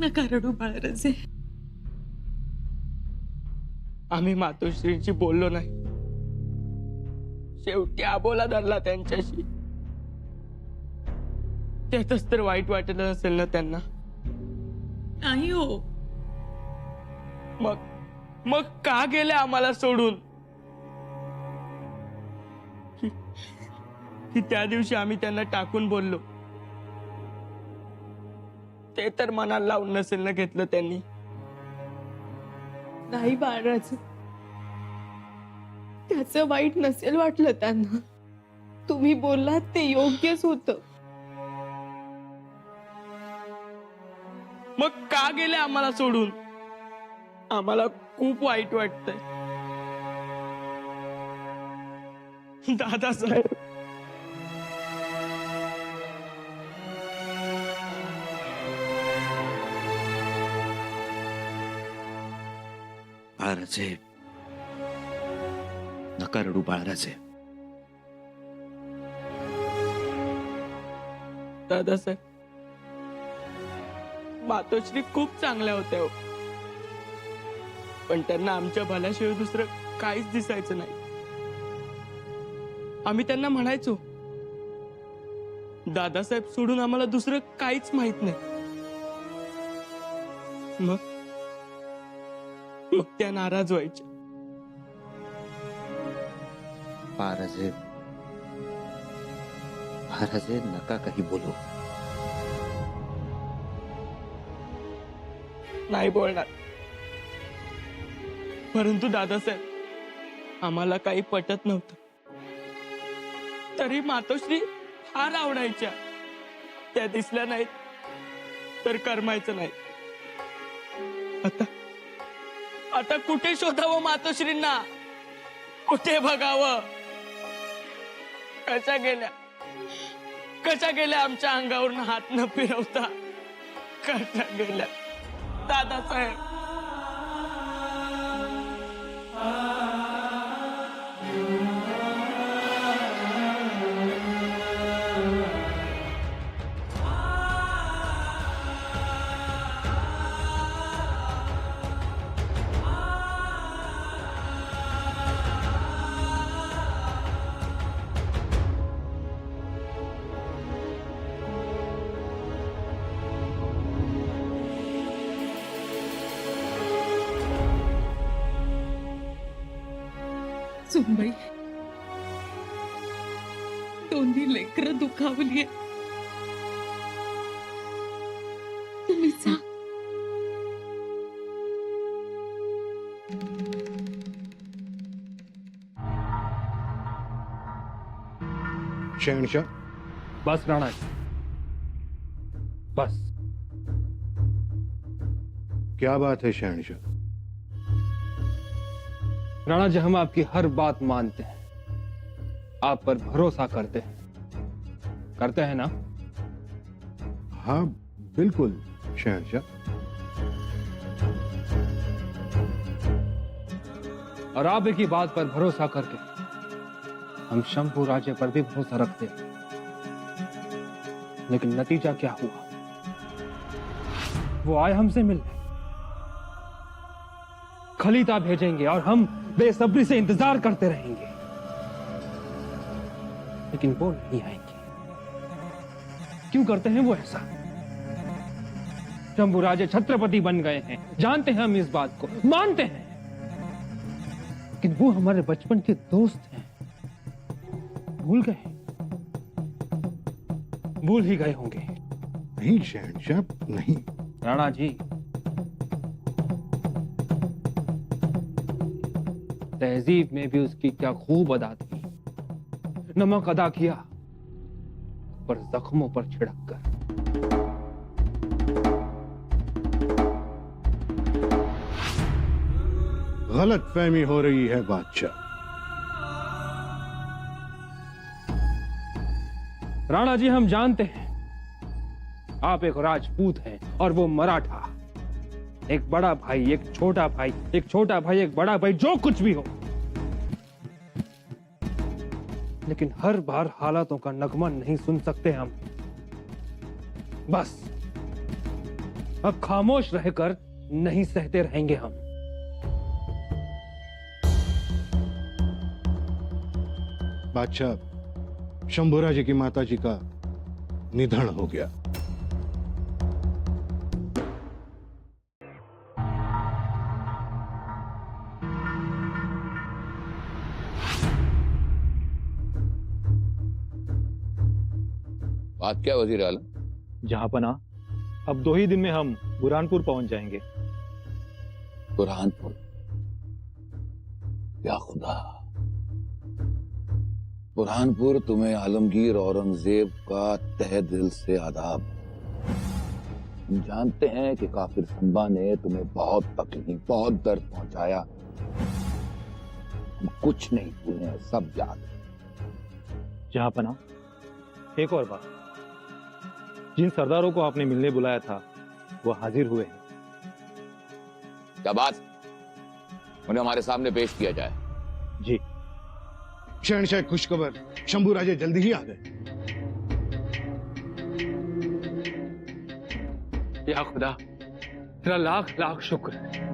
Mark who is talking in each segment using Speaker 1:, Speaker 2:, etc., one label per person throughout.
Speaker 1: नका रडू बाळराजे.
Speaker 2: आम्ही मातोश्रींशी बोललो नाही. शेवटी आबोला धरला त्यांच्याशी. त्यातच तर वाईट वाटलं असेल ना त्यांना.
Speaker 1: नाही हो,
Speaker 2: मग का गेले आम्हाला सोडून? की त्या दिवशी आम्ही त्यांना टाकून बोललो, ते तर मनाला लावून नसेल ना घेतलं त्यांनी.
Speaker 1: नाही बाळराजे, त्याचं वाईट नसेल वाटलं त्यांना. तुम्ही बोललात ते योग्यच होतं.
Speaker 2: मग का गेले आम्हाला सोडून? आम्हाला खूप वाईट वाटतंय दादासाहेब.
Speaker 3: बाळराजे, नका रडू बाळराजे.
Speaker 2: दादासाहेब, मातोश्री खूप चांगल्या होत्या हो. पण त्यांना आमच्या भल्याशिवाय दुसरं काहीच दिसायचं नाही. आम्ही त्यांना म्हणायचो, दादासाहेब सोडून आम्हाला दुसरं काहीच माहित नाही. मग त्या नाराज व्हायच्या.
Speaker 3: बाळराजे, बाळराजे, नका काही बोलू.
Speaker 2: नाही बोलणार. परंतु दादासाहेब, आम्हाला काही पटत नव्हतं. तरी मातोश्री फार आवडायच्या. त्या दिसल्या नाहीत तर करमायचं नाही. आता कुठे शोधावं मातोश्रींना? कुठे बघावं? कशा गेल्या आमच्या अंगावरून हात न फिरवता? कशा गेल्या दादासाहेब?
Speaker 1: सुनबाई, दोन्ही लेकरं दुखावली. तुम्ही जा.
Speaker 4: शहनशाह,
Speaker 5: बस राणा जी, बस.
Speaker 4: क्या बात है शहनशाह?
Speaker 5: राणा जी, हम आपकी हर बात मानते हैं, आप पर भरोसा करते हैं ना?
Speaker 4: हाँ बिल्कुल शहनशाह.
Speaker 5: और आप एक ही बात पर भरोसा करके हम शंभू राजे पर भी भरोसा रखते हैं. लेकिन नतीजा क्या हुआ? वो आए हमसे मिलने, खलीता भेजेंगे और हम बेसब्री से इंतजार करते रहेंगे, लेकिन वो नहीं आएंगे. क्यों करते हैं वो ऐसा? शंभू राजे छत्रपति बन गए हैं, जानते हैं हम इस बात को, मानते हैं, लेकिन वो हमारे बचपन के दोस्त हैं. भूल गए? भूल ही गए होंगे.
Speaker 4: नहीं शहनशाह, नहीं.
Speaker 5: राणा जी, तहजीब में भी उसकी क्या खूब अदा थी. नमक अदा किया, पर जख्मों पर छिड़क कर.
Speaker 4: गलत फहमी हो रही है बादशाह.
Speaker 5: राणा जी, हम जानते हैं आप एक राजपूत हैं और वो मराठा. एक बड़ा भाई, एक छोटा भाई, एक छोटा भाई, एक बड़ा भाई, जो कुछ भी हो, लेकिन हर बार हालातों का नगमा नहीं सुन सकते हम. बस अब खामोश रहकर नहीं सहते रहेंगे हम।
Speaker 4: बादशाह, शंभूराज की माता जी का निधन हो गया।
Speaker 6: बात क्या वजीर आलम?
Speaker 7: जहांपना, अब 2 ही दिन में हम बुरहानपुर पहुंच जाएंगे।
Speaker 6: बुरहानपुर? या खुदा, बुरहानपुर तुम्हें आलमगीर औरंगजेब का तहे दिल से आदाब। हम जानते हैं कि काफिर संबा ने तुम्हें बहुत तकलीफ, बहुत दर्द पहुंचाया। हम कुछ नहीं भूले हैं, सब याद है।
Speaker 7: जहांपना, एक और बात, जिन सरदारों को आपने मिलने बुलाया था वो हाजिर हुए हैं।
Speaker 6: क्या बात? उन्हें हमारे सामने पेश किया जाए।
Speaker 7: जी।
Speaker 4: शहनशाह, खुशखबर, शंभूराजे जल्दी ही आ गए।
Speaker 5: या खुदा, तेरा लाख लाख शुक्र है।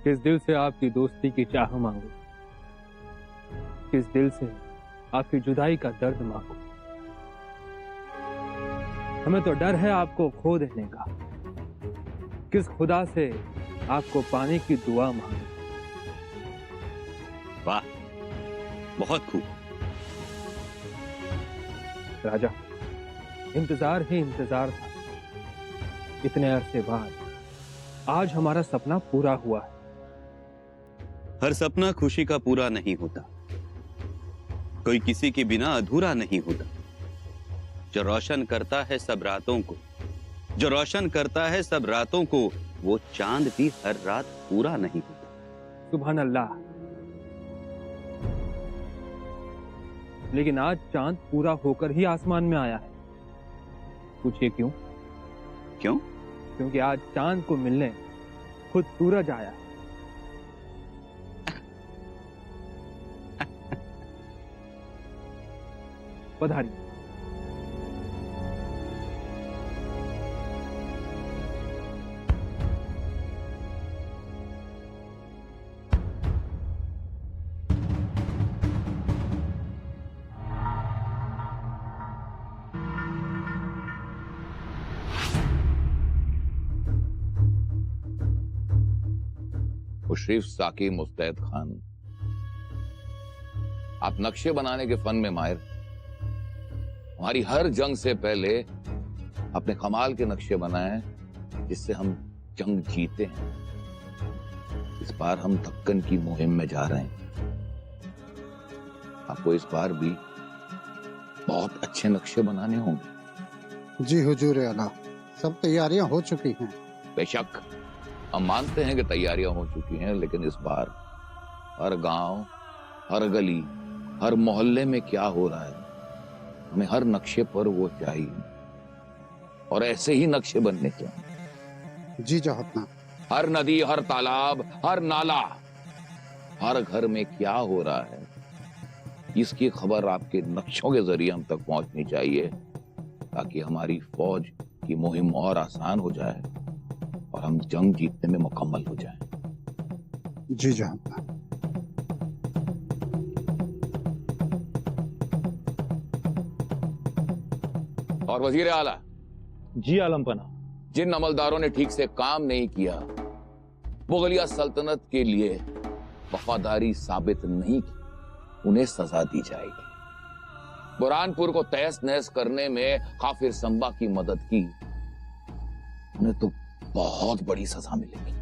Speaker 5: किस दिल से आपकी दोस्ती की चाह मांगू, किस दिल से आपकी जुदाई का दर्द मांगू। हमें तो डर है आपको खो देने का, किस खुदा से आपको पाने की दुआ मांगू।
Speaker 3: वाह, बहुत खूब।
Speaker 5: राजा, इंतजार ही इंतजार था। इतने अरसे बाद आज हमारा सपना पूरा हुआ है।
Speaker 8: हर सपना खुशी का पूरा नहीं होता, कोई किसी के बिना अधूरा नहीं होता। जो रोशन करता है सब रातों को, जो रोशन करता है सब रातों को, वो चांद भी हर रात पूरा नहीं होता।
Speaker 5: सुभान अल्लाह। लेकिन आज चांद पूरा होकर ही आसमान में आया है। पूछिए क्यों?
Speaker 8: क्यों?
Speaker 5: क्योंकि आज चांद को मिलने खुद सूरज आया है। पधारिए।
Speaker 6: मुशर्रिफ साकी मुस्तैद खान, आप नक्शे बनाने के फन में माहिर। हमारी हर जंग से पहले अपने कमाल के नक्शे बनाए जिससे हम जंग जीते हैं। इस बार हम दक्कन की मुहिम में जा रहे हैं। आपको इस बार भी बहुत अच्छे नक्शे बनाने होंगे।
Speaker 9: जी हुजूर आला, सब तैयारियां हो चुकी हैं।
Speaker 6: बेशक हम मानते हैं कि तैयारियां हो चुकी हैं, लेकिन इस बार हर गांव, हर गली, हर मोहल्ले में क्या हो रहा है, हमें हर नक्शे पर वो चाहिए। और ऐसे ही नक्शे बनने चाहिए।
Speaker 9: जी जहापना।
Speaker 6: हर नदी, हर तालाब, हर नाला, हर घर में क्या हो रहा है, इसकी खबर आपके नक्शों के जरिए हम तक पहुंचनी चाहिए, ताकि हमारी फौज की मुहिम और आसान हो जाए और हम जंग जीतने में मुकम्मल हो जाएं।
Speaker 9: जी जहापना।
Speaker 6: और वजीर आला,
Speaker 7: जी आलमपना।
Speaker 6: जिन अमलदारों ने ठीक से काम नहीं किया, मुगलिया सल्तनत के लिए वफादारी साबित नहीं की, उन्हें सजा दी जाएगी। बुरहानपुर को तहस नहस करने में काफिर संबा की मदद की, उन्हें तो बहुत बड़ी सजा मिलेगी।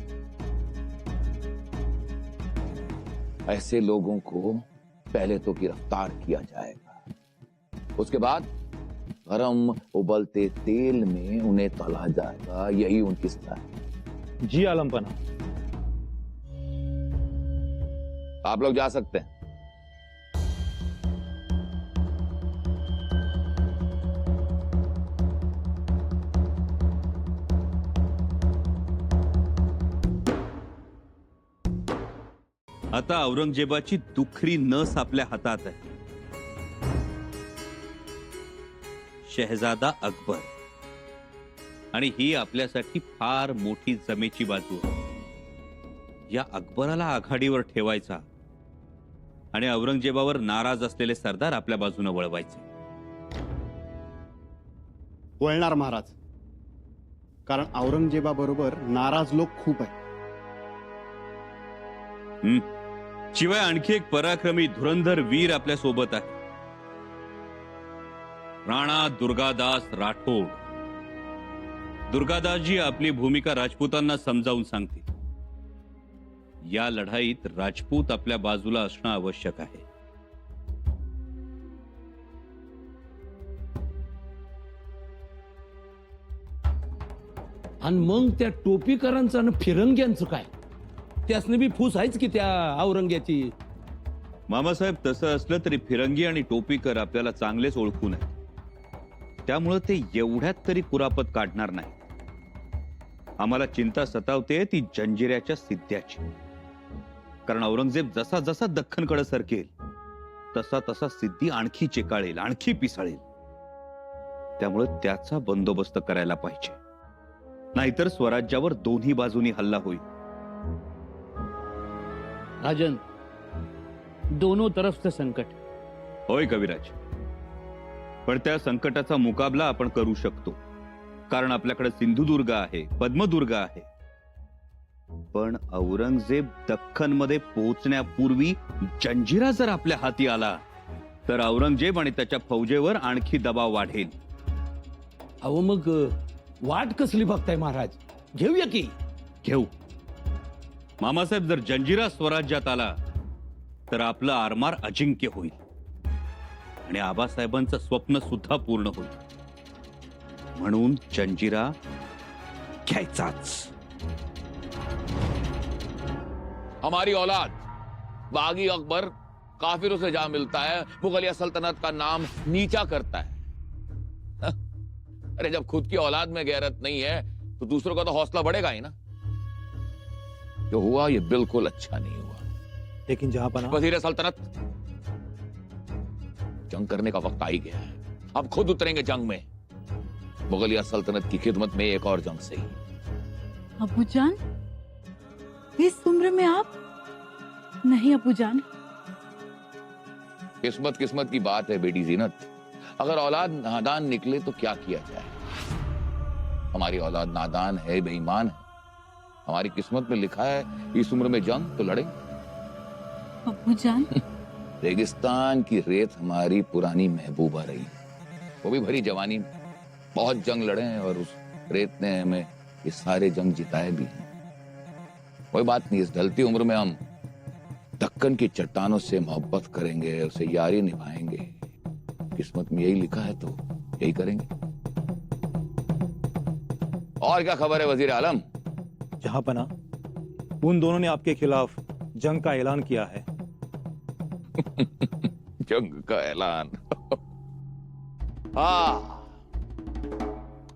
Speaker 6: ऐसे लोगों को पहले तो गिरफ्तार किया जाएगा, उसके बाद गरम उबलते तेल में उन्हें तला जाएगा। यही उनकी सजा है।
Speaker 7: जी आलमपना।
Speaker 6: आप लोग जा सकते हैं।
Speaker 8: आता औरंगजेबाची दुखरी नस आपल्या हातात आहे. शहजादा अकबर, आणि ही आपल्यासाठी फार मोठी जमेची बाजू आहे. या अकबराला आघाडीवर ठेवायचा आणि औरंगजेबावर नाराज असलेले सरदार आपल्या बाजूने वळवायचे.
Speaker 10: वळणार महाराज, कारण औरंगजेबाबरोबर नाराज लोक खूप आहेत.
Speaker 8: शिवाय आणखी एक पराक्रमी धुरंधर वीर आपल्या सोबत आहे. राणा दुर्गादास राठोड. दुर्गादासजी आपली भूमिका राजपूतांना समजावून सांगतील. या लढाईत राजपूत आपल्या बाजूला असणं आवश्यक आहे.
Speaker 2: आणि मग त्या टोपीकरांचं आणि फिरंग्यांचं काय? त्यासने बी फूस आहेच की त्या औरंग्याची.
Speaker 8: मामासाहेब, तसं असलं तरी फिरंगी आणि टोपीकर आपल्याला चांगलेच ओळखून आहे. त्यामुळे ते एवढ्यात तरी कुरापत काढणार नाही. आम्हाला चिंता सतावते ती जंजिऱ्याच्या सिद्ध्याची. कारण औरंगजेब जसा जसा दख्खनकडे सरकेल तसा तसा सिद्धी आणखी चिकाळेल, आणखी पिसाळेल. त्यामुळे त्याचा बंदोबस्त करायला पाहिजे, नाहीतर स्वराज्यावर दोन्ही बाजूनी हल्ला होईल.
Speaker 2: राजन, दोनों तरफ से संकट.
Speaker 8: होय कविराज, पण त्या संकटाचा मुकाबला आपण करू शकतो. कारण आपल्याकडे सिंधुदुर्ग आहे, पद्मदुर्ग आहे. पण औरंगजेब दख्खनमध्ये पोहोचण्यापूर्वी जंजिरा जर आपल्या हाती आला तर औरंगजेब आणि त्याच्या फौजेवर आणखी दबाव वाढेल.
Speaker 2: अहो मग वाट कसली बघताय महाराज? घेऊया की.
Speaker 8: घेऊ. मामासाहेब, जर जंजिरा स्वराज्यात आला तर आपलं आरमार अजिंक्य होईल आणि आबासाहेबांचं स्वप्न सुद्धा पूर्ण होईल. म्हणून जंजिरा घ्यायचाच.
Speaker 6: हमारी औलाद बागी अकबर काफिरों से जा मिलता है, मुगलिया सल्तनत का नाम नीचा करता है. अरे जब खुद की औलाद में गैरत नहीं है तो दूसरों का तो हौसला बढ़ेगा ही ना. जो हुआ ये बिल्कुल अच्छा नहीं हुआ.
Speaker 7: लेकिन जहांपना,
Speaker 6: वजीर सल्तनत, जंग करने का वक्त आ ही गया है. अब खुद उतरेंगे जंग में. मुगलिया सल्तनत की खिदमत में एक और जंग सही.
Speaker 1: अबूजान, इस उम्र में आप? नहीं अबूजान.
Speaker 6: किस्मत किस्मत की बात है बेटी जीनत. अगर औलाद नादान निकले तो क्या किया जाए. हमारी औलाद नादान है, बेईमान है. हमारी किस्मत में लिखा है इस उम्र में जंग तो लड़े.
Speaker 1: अबूजान,
Speaker 6: रेगिस्तान की रेत हमारी पुरानी महबूबा रही, वो भी भरी जवानी में. बहुत जंग लड़े हैं और उस रेत ने हमें ये सारे जंग जिताए भी हैं. कोई बात नहीं, इस ढलती उम्र में हम दक्कन की चट्टानों से मोहब्बत करेंगे, उसे यारी निभाएंगे. किस्मत में यही लिखा है तो यही करेंगे. और क्या खबर है वजीर आलम?
Speaker 7: जहांपना, उन दोनों ने आपके खिलाफ जंग का ऐलान किया है.
Speaker 6: जंग का ऐलान? हाँ,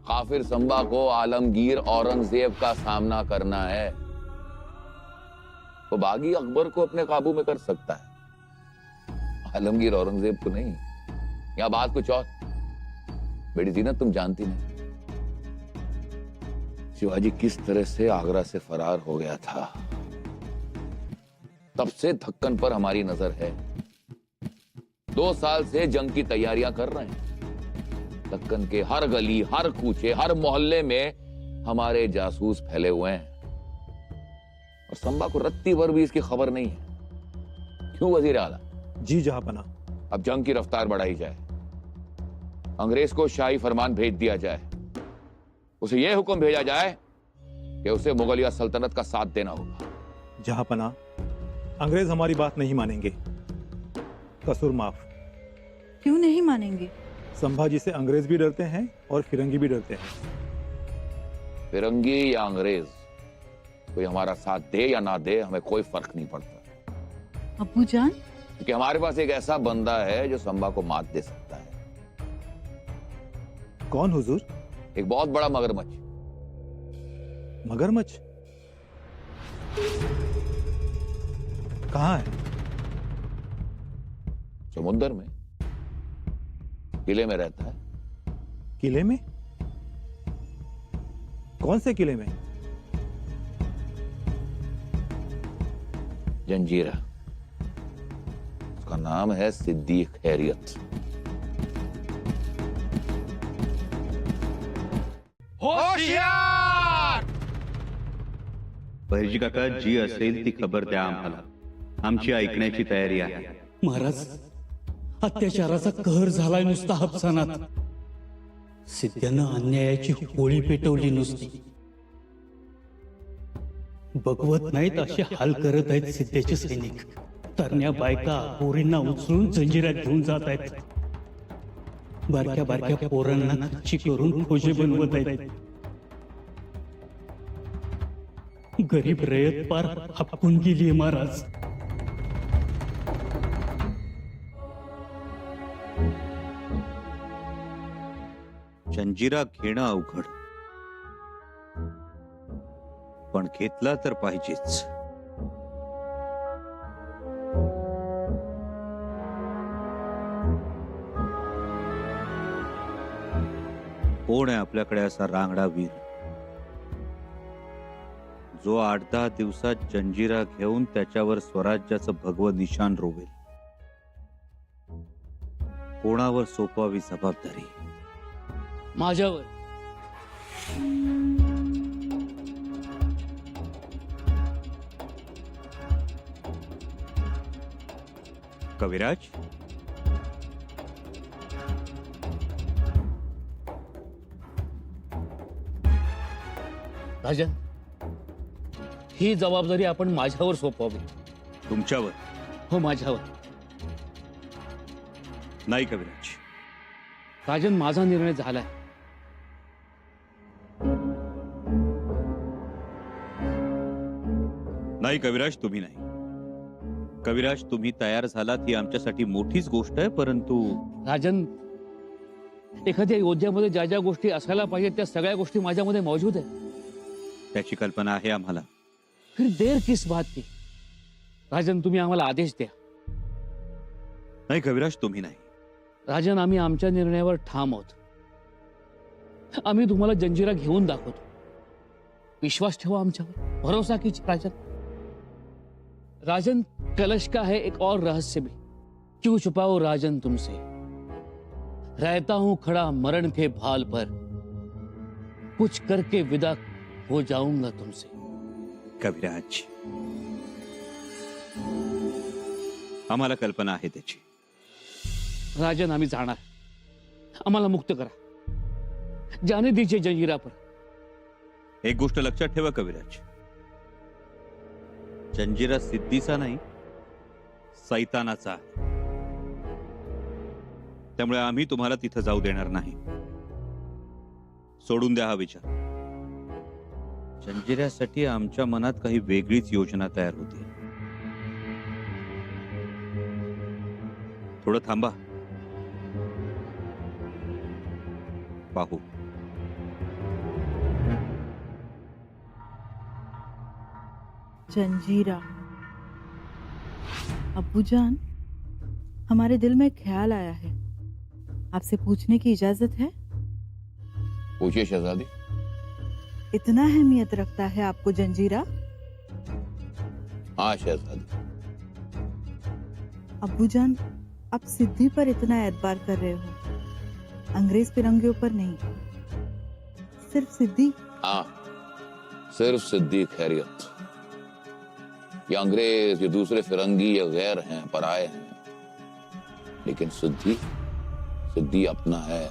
Speaker 6: काफिर संबा को आलमगीर औरंगजेब का सामना करना है. तो बागी अकबर को अपने काबू में कर सकता है, आलमगीर औरंगजेब को नहीं. या बात कुछ और. बेटी जीनत, तुम जानती नहीं शिवाजी किस तरह से आगरा से फरार हो गया था. तब से दक्कन पर हमारी नजर है. 2 साल से जंग की तैयारियां कर रहे हैं. दक्कन के हर गली, हर कूचे, हर मोहल्ले में हमारे जासूस फैले हुए हैं और संबा को रत्ती भर भी इसकी खबर नहीं है। क्यों वजीर आला?
Speaker 7: जी जहांपना।
Speaker 6: अब जंग की रफ्तार बढ़ाई जाए, अंग्रेज को शाही फरमान भेज दिया जाए, उसे यह हुक्म भेजा जाए कि उसे मुगलिया सल्तनत का साथ देना होगा।
Speaker 7: जहांपना, अंग्रेज हमारी बात नहीं मानेंगे। कसूर माफ।
Speaker 11: क्यों नहीं मानेंगे?
Speaker 7: संभाजी से अंग्रेज भी डरते हैं और फिरंगी भी डरते हैं।
Speaker 6: फिरंगी या अंग्रेज, कोई हमारा साथ दे या ना दे, हमें कोई फर्क नहीं पड़ता।
Speaker 11: अब्बू जान,
Speaker 6: क्योंकि हमारे पास एक ऐसा बंदा है जो संबा को मात दे सकता है।
Speaker 7: कौन हुजूर?
Speaker 6: एक बहुत बड़ा मगरमच्छ।
Speaker 7: मगरमच्छ कहाँ है?
Speaker 6: समुद्र में, किले में रहता है।
Speaker 7: किले में? कौन से किले में?
Speaker 6: जंजीरा। उसका नाम है सिद्दीक खैरियत।
Speaker 2: होशियार!
Speaker 8: बहिर्जी काका, जी असेल ती खबर द्या आम्हाला. आमची ऐकण्याची तयारी आहे.
Speaker 2: महाराज, अत्याचाराचा कहर झालाय नुसता हफसानात. सिद्ध्यानं अन्यायाची होळी पेटवली नुसती. बघवत नाहीत असे हाल करत आहेत सिद्धेचे सैनिक. तरण्या बायका पोरींना उचलून जंजिऱ्यात घेऊन जात आहेत. बारक्या बारक्या पोरांना कच्ची करून खोजे बनवत आहेत. गरीब रयत पार हपकून गेली महाराज.
Speaker 8: जंजिरा घेणं अवघड, पण घेतला तर पाहिजेच. कोण आहे आपल्याकडे असा रांगडा वीर जो 8-10 दिवसात जंजिरा घेऊन त्याच्यावर स्वराज्याचं भगवं निशाण रोवेल? कोणावर सोपवावी जबाबदारी?
Speaker 2: माझ्यावर.
Speaker 8: कविराज,
Speaker 2: राजन, ही जबाबदारी आपण माझ्यावर सोपवावी.
Speaker 8: तुमच्यावर?
Speaker 2: हो, माझ्यावर.
Speaker 8: नाही कविराज.
Speaker 2: राजन, माझा निर्णय झालाय.
Speaker 8: नाही कविराज, तुम्ही नाही. कविराज, तुम्ही तयार झालात ही आमच्यासाठी मोठीच गोष्ट आहे, परंतु
Speaker 2: राजन, एखाद्या योद्ध्यामध्ये ज्या ज्या गोष्टी असायला पाहिजेत त्या सगळ्या गोष्टी माझ्यामध्ये मौजूद आहेत.
Speaker 8: त्याची कल्पना आहे आम्हाला.
Speaker 2: फिर देर किस बात की? राजन, तुम्ही आम्हाला आदेश द्या.
Speaker 8: नाही कविराज, तुम्ही नाही.
Speaker 2: राजन, आम्ही आमच्या निर्णयावर ठाम आहोत. आम्ही तुम्हाला जंजिरा घेऊन दाखवतो. विश्वास ठेवा आमच्यावर, भरोसा कीजिए राजन. राजन, कलश का है एक और रहस्य भी. क्यों छुपाओ राजन तुमसे? रहता हूं खड़ा मरण के भाल पर, कुछ करके विदा हो जाऊंगा तुमसे.
Speaker 8: कविराज, आम्हाला कल्पना आहे त्याची.
Speaker 2: राजन, आम्ही जाणार. आम्हाला मुक्त करा. जाने दीजिए जंजीरा पर.
Speaker 8: एक गोष्ट लक्षात ठेवा कविराज, जंजिरा सिद्धीचा नाही, सैतानाचा आहे. त्यामुळे आम्ही तुम्हाला तिथं जाऊ देणार नाही. सोडून द्या हा विचार. जंजिऱ्यासाठी आमच्या मनात काही वेगळीच योजना तयार होती. थोडं थांबा, पाहू.
Speaker 11: जंजीरा। अब्बू जान, हमारे दिल में ख्याल आया है, आपसे पूछने की इजाजत है?
Speaker 6: पूछिए शहजादी।
Speaker 11: इतना अहमियत रखता है आपको जंजीरा?
Speaker 6: हाँ शहजादी।
Speaker 11: अब्बू जान, आप सिद्धि पर इतना एतबार कर रहे हो, अंग्रेज फिरंगियों पर नहीं, सिर्फ सिद्धि।
Speaker 6: हाँ, सिर्फ सिद्धि खैरियत। ये अंग्रेज, ये दूसरे फिरंगी, ये गैर हैं, पराए हैं, लेकिन सिद्धि, सिद्धि अपना है।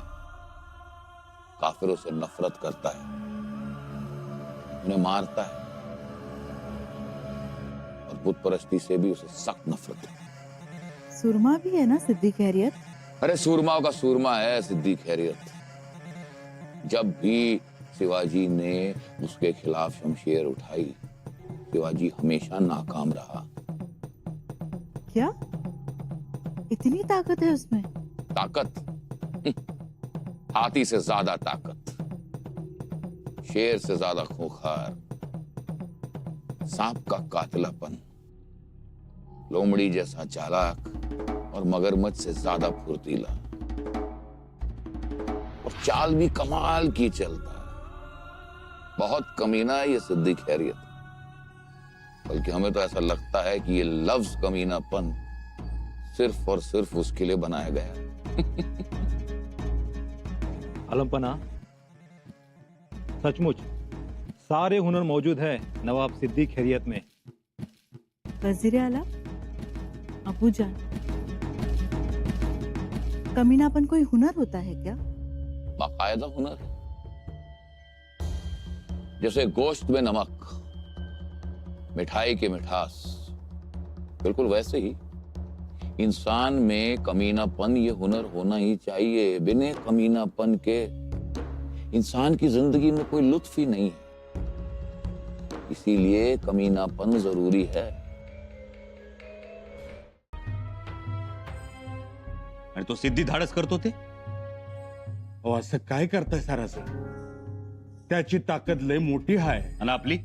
Speaker 6: काफिरों से नफरत करता है, उन्हें मारता है, और बुत परस्ती से भी उसे सख्त नफरत है।
Speaker 11: सुरमा भी है ना सिद्धि खैरियत?
Speaker 6: अरे सूरमाओं का सूरमा है सिद्धि खैरियत। जब भी शिवाजी ने उसके खिलाफ शमशेर उठाई, शिवाजी हमेशा नाकाम रहा।
Speaker 11: क्या इतनी ताकत है उसमें?
Speaker 6: ताकत? हाथी से ज्यादा ताकत, शेर से ज्यादा खूंखार, सांप का कातिलापन, लोमड़ी जैसा चालाक और मगरमच्छ से ज्यादा फुर्तीला, और चाल भी कमाल की चलता है। बहुत कमीना है ये सिद्धि खैरियत। बल्कि हमें तो ऐसा लगता है कि ये लफ्ज कमीनापन सिर्फ और सिर्फ उसके लिए बनाया गया है।
Speaker 7: आलमपना, सचमुच सारे हुनर मौजूद है नवाब सिद्दी खैरियत में।
Speaker 11: वजीर आला, अबू जान, कमीनापन कोई हुनर होता है क्या?
Speaker 6: बाकायदा हुनर है। जैसे गोश्त में नमक, मिठाई की मिठास, बिल्कुल वैसे ही इंसान में कमीनापन ये हुनर होना ही चाहिए। बिना कमीनापन के इंसान की जिंदगी में कोई लुत्फ ही नहीं है। इसीलिए कमीनापन जरूरी है।
Speaker 8: आणि तो सिद्धी धाडस करतो ते
Speaker 12: अहो असं काय करताय सारासर? त्याची ताकद लय मोठी आहे
Speaker 8: आणि आपली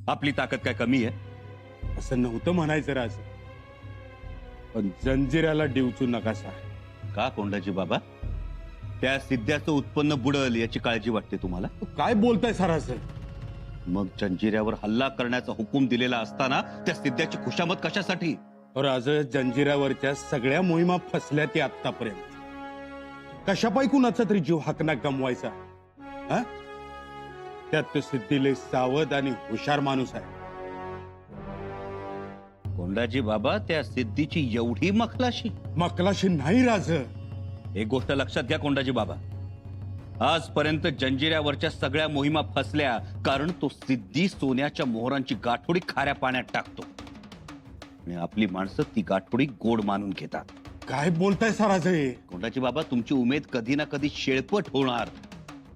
Speaker 8: आपली ताकद काय कमी आहे?
Speaker 12: असं नव्हतं म्हणायचं राज, पण जंजिऱ्याला डिवचू नकासा.
Speaker 8: का कोंडाजी बाबा? त्या सिद्ध्याचं उत्पन्न बुडल याची काळजी वाटते तुम्हाला?
Speaker 12: काय बोलताय सारासर?
Speaker 8: मग जंजिऱ्यावर हल्ला करण्याचा हुकूम दिलेला असताना त्या सिद्ध्याची खुशामत कशासाठी?
Speaker 12: राज, जंजिऱ्यावरच्या सगळ्या मोहिमा फसल्या ती आतापर्यंत. कशापायी कुणाचा तरी जीव हकना गमवायचा? हा? त्यात तो सिद्धीले सावध आणि हुशार माणूस आहे.
Speaker 8: कोंडाजी बाबा, त्या सिद्धीची एवढी मखलाशी?
Speaker 12: मखलाशी नाही राज.
Speaker 8: एक गोष्ट लक्षात घ्या कोंडाजी बाबा, आजपर्यंत जंजिऱ्यावरच्या सगळ्या मोहिमा फसल्या कारण तो सिद्धी सोन्याच्या मोहरांची गाठोडी खाऱ्या पाण्यात टाकतो आणि आपली माणसं ती गाठोडी गोड मानून घेतात.
Speaker 12: काय बोलताय साराज?
Speaker 8: कोंडाजी बाबा, तुमची उमेद कधी ना कधी शेळपट होणार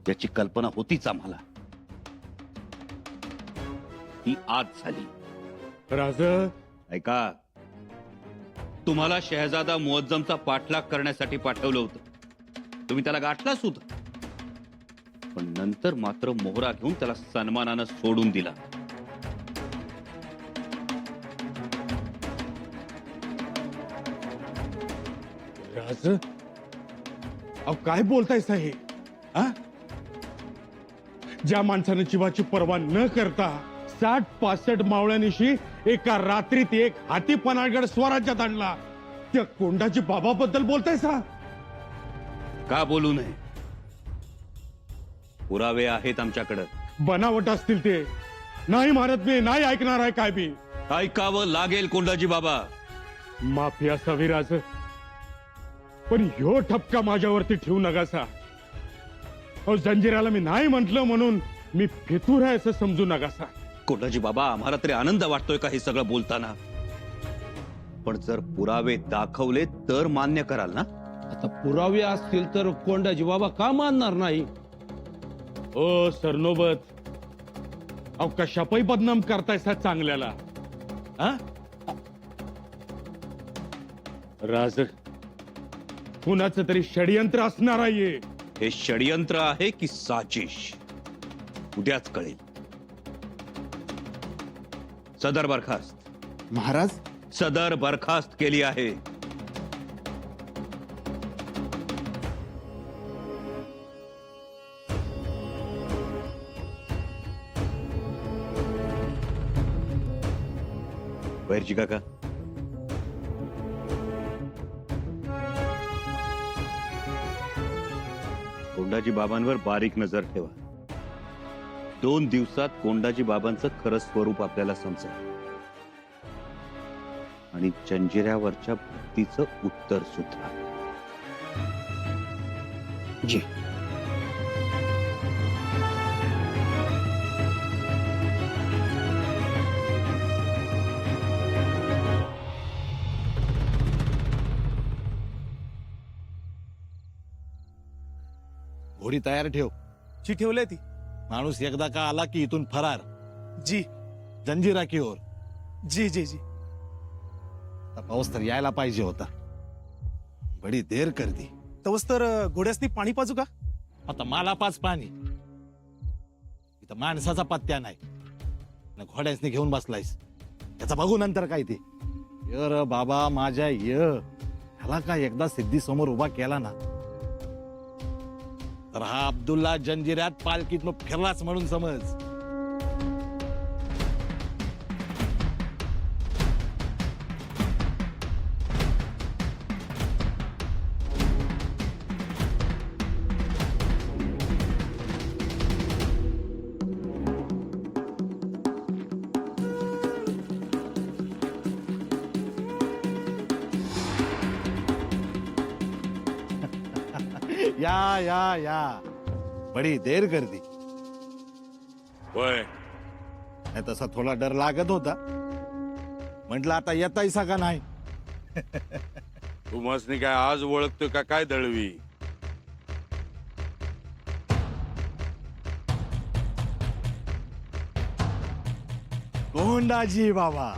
Speaker 8: याची कल्पना होतीच आम्हाला. ती आज झाली.
Speaker 12: राज,
Speaker 8: ऐका, तुम्हाला शहजादा मुअज्जमचा पाठलाग करण्यासाठी पाठवलं होतं. तुम्ही त्याला गाठला सुद्धा, पण नंतर मात्र मोहरा घेऊन त्याला सन्मानानं सोडून दिला.
Speaker 12: राज, अहो काय बोलताय साहेब? हा? ज्या माणसाने जीवाची पर्वा न करता 60-65 मावळ्यानिशी एका रात्रीत एक हाती पनाळगड स्वराज्यात आणला, त्या कोंडाजी बाबाबद्दल बोलताय सा?
Speaker 8: का बोलू नये? पुरावे आहेत आमच्याकडे.
Speaker 12: बनावट असतील ते. नाही मारत मी, नाही ऐकणार आहे काय बी.
Speaker 8: ऐकावं लागेल कोंडाजी बाबा.
Speaker 12: माफी असावी राज, पण ह्यो ठपका माझ्यावरती ठेवू नकासा. अहो जंजिराला मी नाही म्हंटल म्हणून मी फितूर आहे असं समजू नकासा.
Speaker 8: कोंडाजी बाबा, आम्हाला तरी आनंद वाटतोय का हे सगळं बोलताना? पण जर पुरावे दाखवले तर मान्य कराल ना?
Speaker 5: आता पुरावे असतील तर कोंडाजी बाबा का मानणार नाही?
Speaker 12: ओ सरनोबत, अहो कशापायी बदनाम करताय सा चांगल्याला? हा? राज, कुणाचं तरी षडयंत्र असणार आहे.
Speaker 8: हे षडयंत्र आहे की साजिश उद्याच कळेल. सदर बरखास्त.
Speaker 10: महाराज,
Speaker 8: सदर बरखास्त केली आहे. बैरजी काका, कोंडाजी बाबांवर बारीक नजर ठेवा. 2 दिवसात कोंडाजी बाबांचं खरं स्वरूप आपल्याला समजेल आणि जंजिऱ्यावरच्या भक्तीचं उत्तर सुद्धा.
Speaker 2: जी.
Speaker 13: घोडी तयार ठेव.
Speaker 14: जी ठेवले ती.
Speaker 13: माणूस एकदा का आला की इथून फरार.
Speaker 14: जी.
Speaker 13: जंजिरा की ओर.
Speaker 14: जी जी जी.
Speaker 13: पाऊस तर यायला पाहिजे होता. बडी देर कर दी.
Speaker 14: तवस तर घोड्यासनी पाणी पाजू का?
Speaker 13: आता मला पाच पाणी. इथं माणसाचा पत्त्या नाही ना घोड्यासनी घेऊन बसलायस. त्याचा बघू नंतर काय ते. य र बाबा माझ्या ह्याला काय एकदा सिद्धी समोर उभा केला ना तर हा अब्दुल्ला जंजिऱ्यात पालखीत फिरलाच म्हणून समज. या या या बडी देर कर दी.
Speaker 12: होय.
Speaker 13: नाही तसा थोडा डर लागत होता. म्हटलं आता येतायसा का नाही.
Speaker 12: तू मसनी काय आज ओळखतो का काय दळवी.
Speaker 13: कोंडाजी बाबा.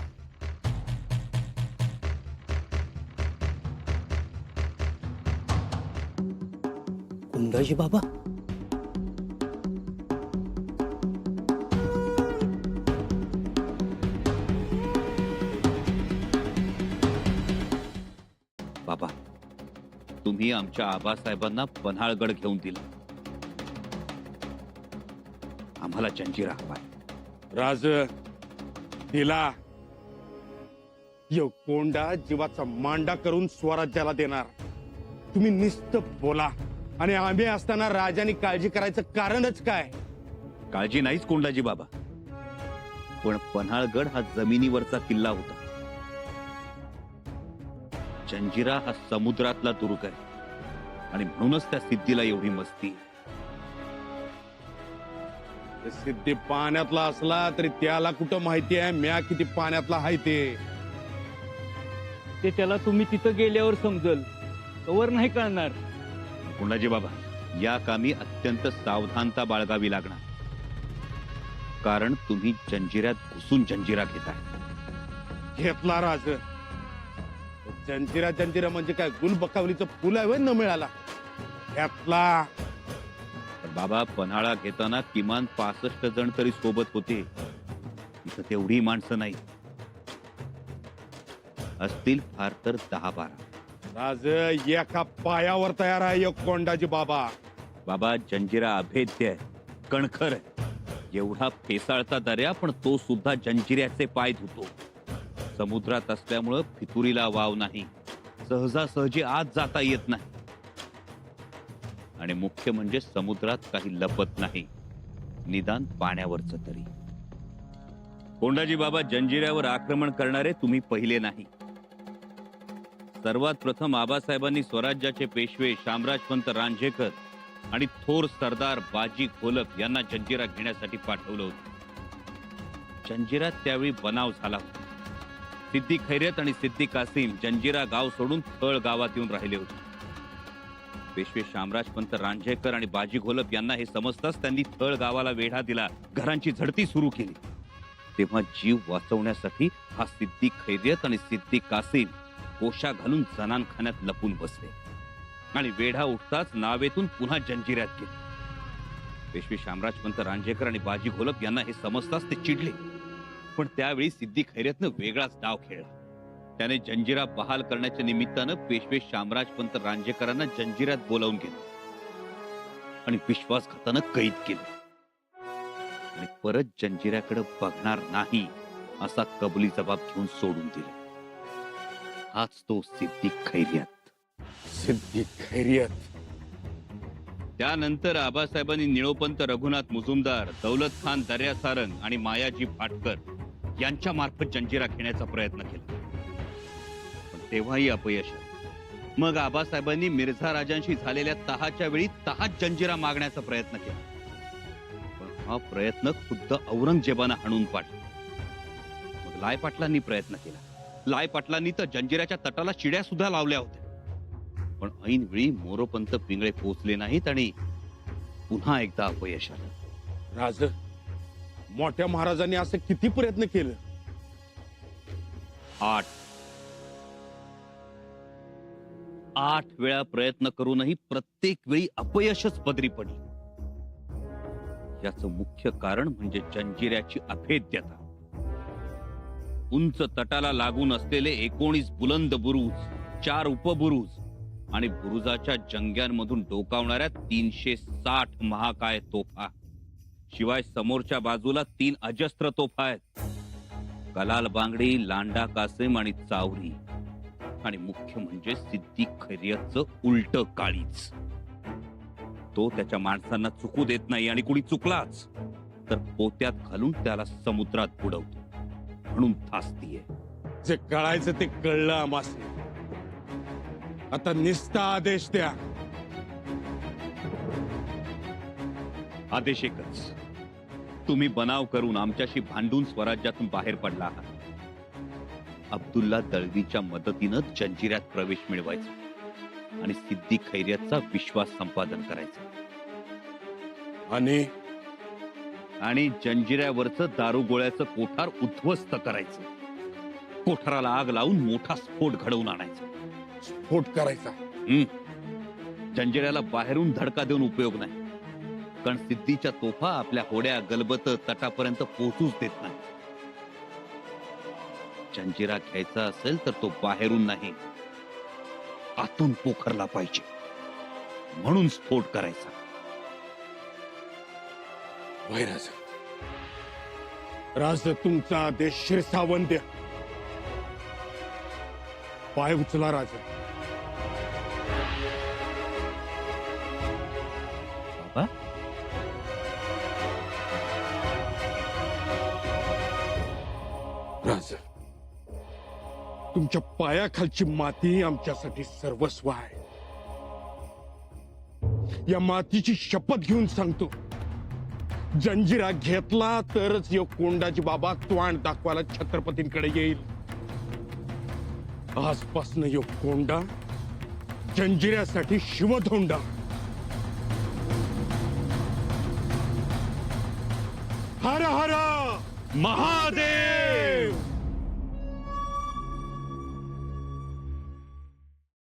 Speaker 2: कोंडाजी बाबा.
Speaker 8: बाबा, तुम्ही आमच्या आबासाहेबांना पन्हाळगड घेऊन दिला. आम्हाला जंजिरा हवाय.
Speaker 12: राज तिला यो कोंडा जीवाचा मांडा करून स्वराज्याला देणार. तुम्ही निस्त बोला आणि आम्ही असताना राजाने काळजी करायचं कारणच काय.
Speaker 8: काळजी नाहीच कोंडाजी बाबा, पण पन्हाळगड हा जमिनीवरचा किल्ला होता. जंजिरा हा समुद्रातला दुर्ग आहे आणि म्हणूनच त्या सिद्धीला एवढी मस्ती.
Speaker 12: सिद्धी पाण्यातला असला तरी त्याला कुठं माहिती आहे म्या किती पाण्यातला आहे ते.
Speaker 2: त्याला तुम्ही तिथं गेल्यावर समजल, तवर नाही कळणार.
Speaker 8: कोंडाजी बाबा, या कामी अत्यंत सावधानता बाळगावी लागणार, कारण तुम्ही जंजिऱ्यात घुसून जंजिरा घेताय.
Speaker 12: घेतला राज. जंजिरा म्हणजे काय गुलबकावलीचं फुल आहे न मिळाला. घेतला.
Speaker 8: बाबा, पन्हाळा घेताना किमान 65 जण तरी सोबत होते. इथं तेवढी माणसं नाही, असतील फार तर 10-12.
Speaker 12: राज एका पायावर तयार आहे कोंडाजी बाबा.
Speaker 8: बाबा, जंजिरा अभेद्य आहे, कणखर आहे. एवढा फेसाळता दर्या, पण तो सुद्धा जंजिऱ्याचे पाय धुतो. समुद्रात असल्यामुळं फितुरीला वाव नाही, सहजासहजी आत जाता येत नाही. आणि मुख्य म्हणजे समुद्रात काही लपत नाही, निदान पाण्यावरच तरी. कोंडाजी बाबा, जंजिऱ्यावर आक्रमण करणारे तुम्ही पहिले नाही. सर्वात प्रथम आबासाहेबांनी स्वराज्याचे पेशवे शामराजपंत रांझेकर आणि थोर सरदार बाजी घोलप यांना जंजिरा घेण्यासाठी पाठवलं होतं. जंजिरात त्यावेळी बनाव झाला होता. सिद्दी खैरेत आणि सिद्दी कासिम जंजिरा गाव सोडून थळ गावात येऊन राहिले होते. पेशवे शामराजपंत रांझेकर आणि बाजी घोलप यांना हे समजताच त्यांनी थळ गावाला वेढा दिला, घरांची झडती सुरू केली. तेव्हा जीव वाचवण्यासाठी हा सिद्दी खैरियत आणि सिद्दी कासिम कोशा घालून जनानखान्यात लपून बसले आणि वेढा उठताच नावेतून पुन्हा जंजिऱ्यात गेले. पेशवे शामराजपंत रांझेकर आणि बाजी घोलप यांना हे समजताच ते चिडले, पण त्यावेळी सिद्दी खैरियतनं वेगळाच डाव खेळला. त्याने जंजिरा बहाल करण्याच्या निमित्तानं पेशवे शामराजपंत रांझेकरांना जंजिऱ्यात बोलावून गेले आणि विश्वासघातानं कैद केले आणि परत जंजिऱ्याकडे बघणार नाही असा कबुली जबाब घेऊन सोडून दिले. हाच तो सिद्दी खैरियत.
Speaker 12: सिद्दी खैरियत.
Speaker 8: त्यानंतर आबासाहेबांनी निळोपंत रघुनाथ मुजुमदार, दौलत खान दर्या सारंग आणि मायाजी भाटकर यांच्या मार्फत जंजिरा घेण्याचा प्रयत्न केला, पण तेव्हाही अपयश आलं. मग आबासाहेबांनी मिर्झा राजांशी झालेल्या तहाच्या वेळी तहाच जंजिरा मागण्याचा प्रयत्न केला, पण हा प्रयत्न खुद्द औरंगजेबानं हाणून पाडला. मग लाय पाटलांनी प्रयत्न केला. लाय पाटलांनी तर जंजिराच्या तटाला शिड्या सुद्धा लावल्या होत्या, पण ऐन वेळी मोरोपंत पिंगळे पोचले नाहीत आणि पुन्हा एकदा अपयश आलं.
Speaker 12: राज, मोठ्या महाराजांनी असं किती प्रयत्न केलं?
Speaker 8: 8 वेळा प्रयत्न करूनही प्रत्येक वेळी अपयशच पदरी पडली. याचं मुख्य कारण म्हणजे जंजिऱ्याची अभेद्यता. उंच तटाला लागून असलेले 19 बुलंद बुरुज, 4 उपबुरुज आणि बुरुजाच्या जंग्यांमधून डोकावणाऱ्या 360 महाकाय तोफा, शिवाय समोरच्या बाजूला 3 अजस्त्र तोफा आहेत, कलाल बांगडी, लांडा कासिम आणि चावरी, आणि मुख्य म्हणजे सिद्दीक खैरियतचं उलट काळीच. तो त्याच्या माणसांना चुकू देत नाही आणि कुणी चुकलाच तर पोत्यात घालून त्याला समुद्रात बुडवतो, म्हणून थासतीये.
Speaker 12: जे कळायचं ते कळलं आम्हास. आता निस्ता आदेश द्या.
Speaker 8: आदेश एकच, तुम्ही बनाव करून आमच्याशी भांडून स्वराज्यातून बाहेर पडला आहात. अब्दुल्ला दळवीच्या मदतीनं जंजिऱ्यात प्रवेश मिळवायचा आणि सिद्दीक खैरियतचा विश्वास संपादन करायचा आणि जंजिऱ्यावरचं दारुगोळ्याचं कोठार उद्ध्वस्त करायचं. कोठाराला आग लावून मोठा स्फोट घडवून आणायचा.
Speaker 12: स्फोट करायचा?
Speaker 8: जंजिऱ्याला बाहेरून धडका देऊन उपयोग नाही, कारण सिद्धीच्या तोफा आपल्या होड्या गलबत तटापर्यंत पोहोचूच देत नाही. जंजिरा घ्यायचा असेल तर तो बाहेरून नाही, आतून पोखरला पाहिजे, म्हणून स्फोट करायचा.
Speaker 12: राज, राज, तुमचा आदेश शिरसावन द्या. पाय उचला राजा.
Speaker 8: बाबा,
Speaker 12: राज, तुमच्या पायाखालची माती आमच्यासाठी सर्वस्व आहे. या मातीची शपथ घेऊन सांगतो, जंजिरा घेतला तरच यो कोंडाजी बाबा त्वाण दाखवायला छत्रपतींकडे येईल. आजपासून यो कोंडा जंजिऱ्यासाठी शिवधोंडा. हर हर महादेव.